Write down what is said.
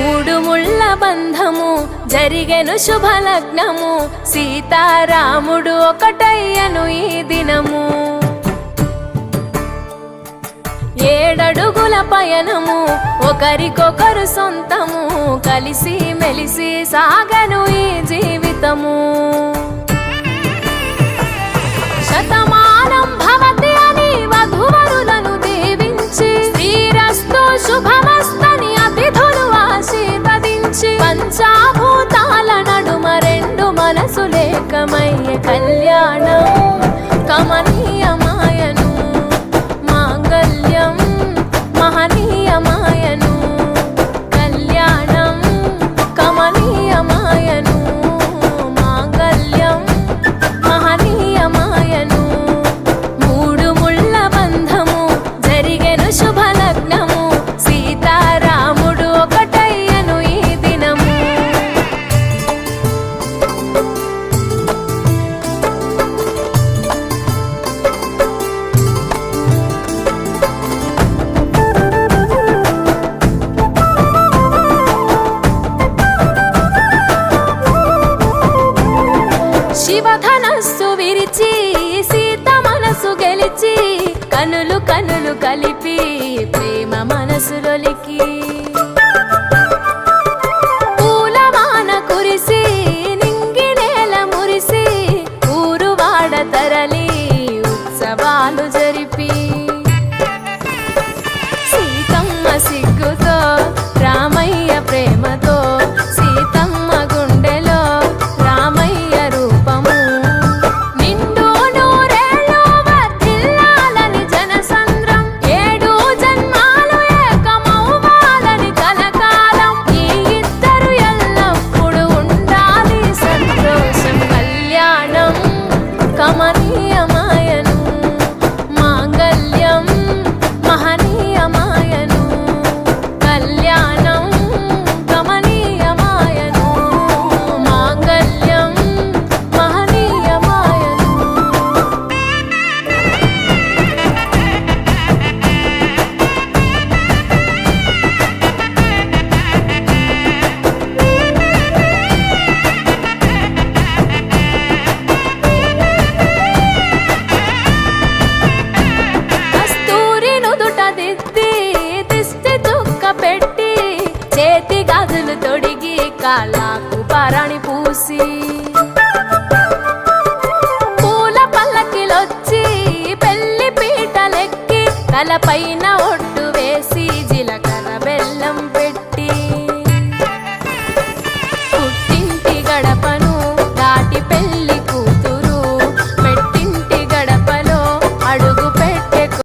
మూడు ముళ్ళ బంధము జరిగెను శుభలగ్నము, సీతారాముడు ఒకటయ్యను ఈ దినము. 7 అడుగుల పయనము ఒకరికొకరు సొంతము, కలిసి మెలిసి సాగను ఈ జీవితము. శతమానం భవతి అని వధువరులను దీవించి, శ్రీరస్తు శుభమస్తని అతిథులు ఆశీర్వదించి, పంచాభూతాల నడుమ 2 మనసులేకమయ్యే కళ్యాణం కమనీయమాయను, మాంగళ్యం మహనీయమాయను. కళ్యాణం కమనీయమాయను, మాంగళ్యం మహనీయమాయను. మూడు ముళ్ళ బంధము జరిగెను శుభలగ్నము, సీతారాముడు ఒకటయ్యను ఈ దినము. శివధనస్సు విరిచి సీత మనసు గెలిచి, కనులు కనులు కలిపి ప్రేమ మనసులొలికి, పూలవాన కురిసి నింగి నేల మురిసి, ఊరువాడ తరలి ఉత్సవాలు జరిపి, సీతమ్మ సిగ్గుతో రామయ్య ప్రేమతో, సీతమ్మ గుండెలో రామయ్య రూపము. నిండు నూరేళ్ళు వర్ధిల్లాలని జనసంద్రం, 7 జన్మాలు ఏకమవ్వాలని కలకాలం, ఈ ఇద్దరు ఎల్లప్పుడూ ఉండాలి సంతోషం. కళ్యాణం కమనీయమాయను, మాంగళ్యం మహనీయమాయను. కళ్యాణం కమనీయమాయను, మాంగళ్యం మహనీయమాయను. కస్తూరి నుదుట దిద్ది దిష్టి చుక్క పెట్టి, చేతి గాజులు తొడిగి కాళ్ళకు పరణి పూసి, పూల పల్లకిలొచ్చి పెళ్లి పీటలెక్కి, తలపైన